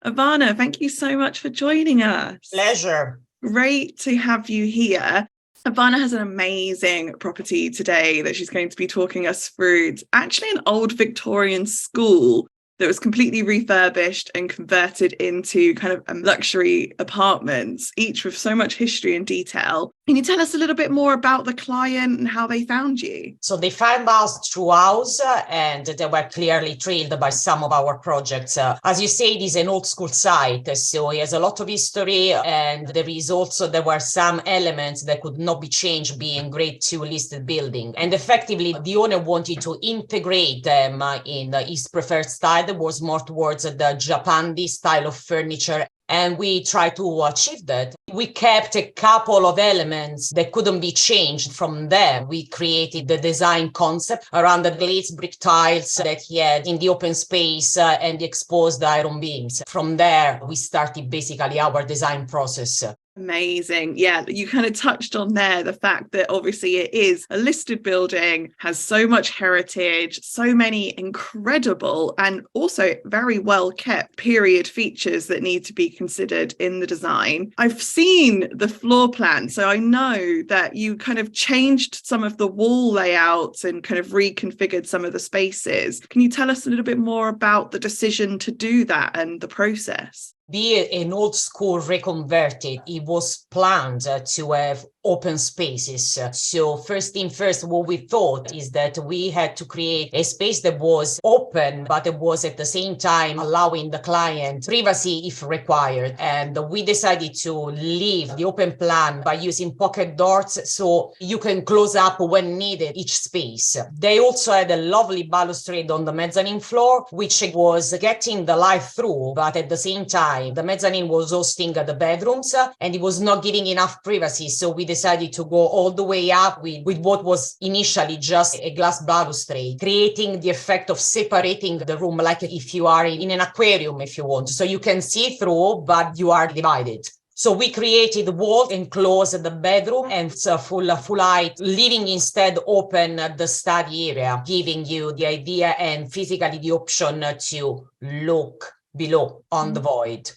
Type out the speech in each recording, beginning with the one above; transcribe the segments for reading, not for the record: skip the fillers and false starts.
Ivana, thank you so much for joining us. Pleasure. Great to have you here. Ivana has an amazing property today that she's going to be talking us through. It's actually an old Victorian school that was completely refurbished and converted into kind of luxury apartments, each with so much history and detail. Can you tell us a little bit more about the client and how they found you? So they found us through us and they were clearly thrilled by some of our projects. As you say, it is an old school site, so it has a lot of history, and there were some elements that could not be changed being grade 2 listed building. And effectively, the owner wanted to integrate them in his preferred style that was more towards the Japandi style of furniture. And we tried to achieve that. We kept a couple of elements that couldn't be changed from there. We created the design concept around the glazed brick tiles that he had in the open space and the exposed iron beams. From there, we started basically our design process. Amazing. Yeah, you kind of touched on there the fact that obviously it is a listed building, has so much heritage, so many incredible and also very well kept period features that need to be considered in the design. I've seen the floor plan, so I know that you kind of changed some of the wall layouts and kind of reconfigured some of the spaces. Can you tell us a little bit more about the decision to do that and the process? Be an old school reconverted, it was planned to have open spaces. So first thing first, what we thought is that we had to create a space that was open, but it was at the same time allowing the client privacy if required. And we decided to leave the open plan by using pocket doors so you can close up when needed each space. They also had a lovely balustrade on the mezzanine floor, which was getting the light through, but at the same time, the mezzanine was hosting the bedrooms and it was not giving enough privacy. So we decided to go all the way up with what was initially just a glass balustrade, creating the effect of separating the room like if you are in an aquarium, if you want. So you can see through, but you are divided. So we created walls and closed the bedroom and full height, leaving instead open the study area, giving you the idea and physically the option to look below on the void.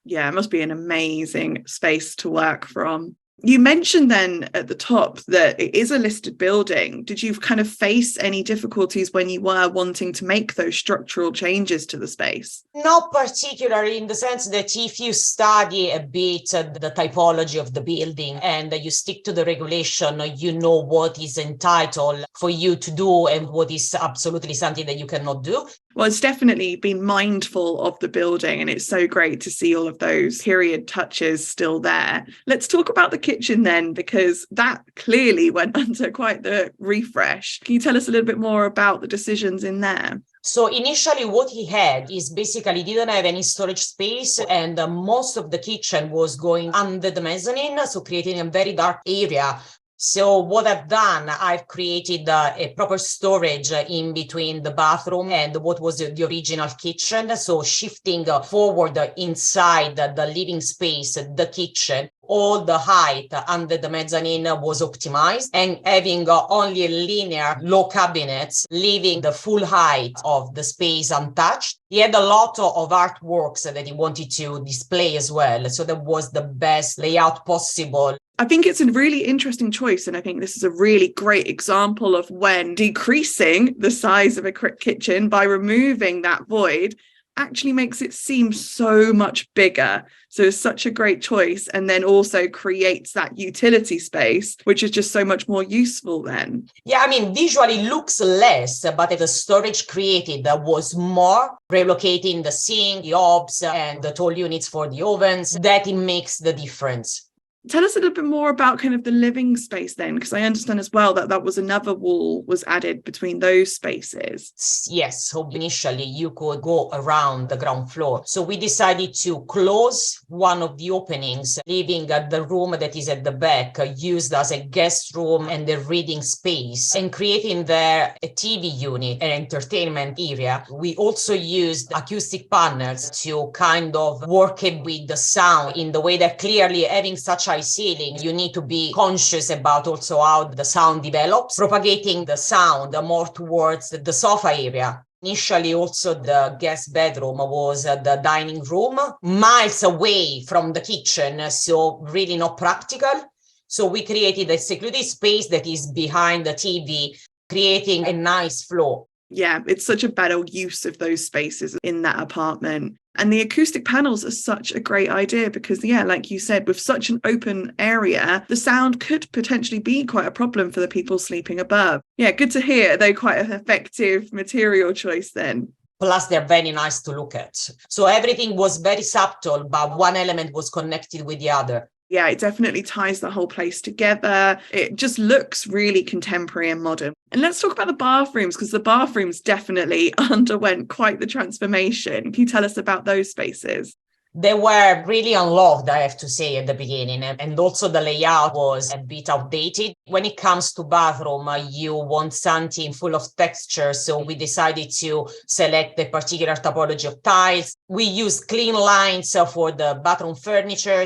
Yeah, it must be an amazing space to work from. You mentioned then at the top that it is a listed building. Did you kind of face any difficulties when you were wanting to make those structural changes to the space? Not particularly, in the sense that if you study a bit the typology of the building and you stick to the regulation, you know what is entitled for you to do and what is absolutely something that you cannot do. Well, it's definitely been mindful of the building, and it's so great to see all of those period touches still there. Let's talk about the kitchen then, because that clearly went under quite the refresh. Can you tell us a little bit more about the decisions in there? So initially what he had is basically didn't have any storage space, and most of the kitchen was going under the mezzanine, so creating a very dark area. So what I've done, I've created a proper storage in between the bathroom and what was the original kitchen. So shifting forward inside the living space, the kitchen, all the height under the mezzanine was optimized, and having only a linear low cabinets, leaving the full height of the space untouched. He had a lot of artworks that he wanted to display as well. So that was the best layout possible. I think it's a really interesting choice, and I think this is a really great example of when decreasing the size of a kitchen by removing that void actually makes it seem so much bigger. So it's such a great choice, and then also creates that utility space, which is just so much more useful then. Yeah, I mean, visually looks less, but the storage created was more, relocating the sink, the hobs, and the tall units for the ovens, that it makes the difference. Tell us a little bit more about kind of the living space then, because I understand as well that that was another wall was added between those spaces. Yes, so initially you could go around the ground floor. So we decided to close one of the openings, leaving the room that is at the back used as a guest room and a reading space, and creating there a TV unit, an entertainment area. We also used acoustic panels to kind of work it with the sound in the way that clearly having such high ceiling, you need to be conscious about also how the sound develops, propagating the sound more towards the sofa area. Initially, also the guest bedroom was the dining room, miles away from the kitchen, so really not practical. So we created a secluded space that is behind the TV, creating a nice flow. Yeah, it's such a better use of those spaces in that apartment. And the acoustic panels are such a great idea because, yeah, like you said, with such an open area, the sound could potentially be quite a problem for the people sleeping above. Yeah, good to hear. They're quite an effective material choice then. Plus, they're very nice to look at. So everything was very subtle, but one element was connected with the other. Yeah, it definitely ties the whole place together. It just looks really contemporary and modern. And let's talk about the bathrooms, because the bathrooms definitely underwent quite the transformation. Can you tell us about those spaces? They were really unloved, I have to say, at the beginning. And also the layout was a bit outdated. When it comes to bathroom, you want something full of texture. So we decided to select a particular typology of tiles. We used clean lines for the bathroom furniture.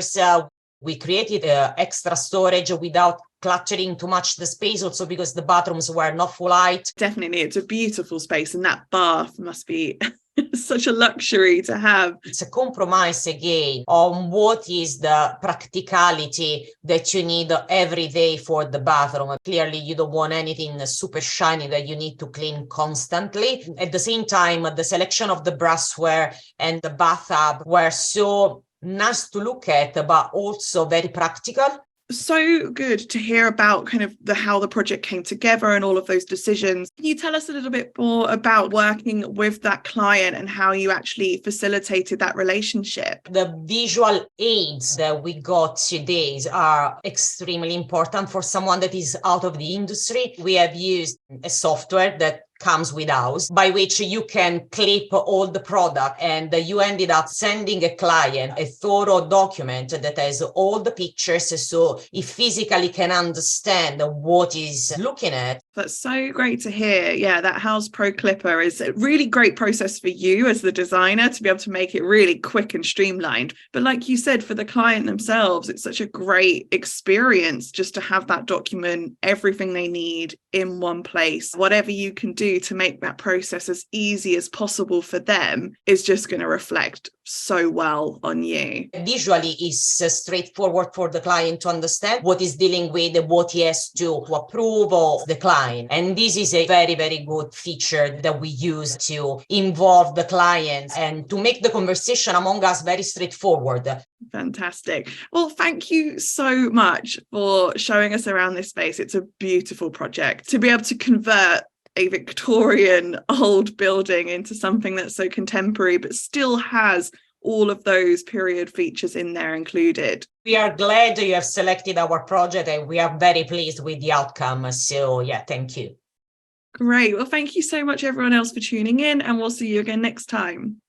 We created extra storage without cluttering too much the space, also because the bathrooms were not full height. Definitely, it's a beautiful space, and that bath must be such a luxury to have. It's a compromise again on what is the practicality that you need every day for the bathroom. Clearly, you don't want anything super shiny that you need to clean constantly. At the same time, the selection of the brassware and the bathtub were so nice to look at, but also very practical. So good to hear about kind of how the project came together and all of those decisions. Can you tell us a little bit more about working with that client and how you actually facilitated that relationship? The visual aids that we got today are extremely important for someone that is out of the industry. We have used a software that comes with us, by which you can clip all the product, and you ended up sending a client a thorough document that has all the pictures, so he physically can understand what he's looking at. That's so great to hear. Yeah, that House Pro Clipper is a really great process for you as the designer to be able to make it really quick and streamlined. But like you said, for the client themselves, it's such a great experience just to have that document, everything they need in one place. Whatever you can do to make that process as easy as possible for them is just going to reflect so well on you. Visually, it's straightforward for the client to understand what he's dealing with and what he has to approve of the client. And this is a very, very good feature that we use to involve the clients and to make the conversation among us very straightforward. Fantastic. Well, thank you so much for showing us around this space. It's a beautiful project to be able to convert a Victorian old building into something that's so contemporary, but still has all of those period features in there included. We are glad you have selected our project, and we are very pleased with the outcome. So yeah, thank you. Great. Well, thank you so much, everyone else, for tuning in, and we'll see you again next time.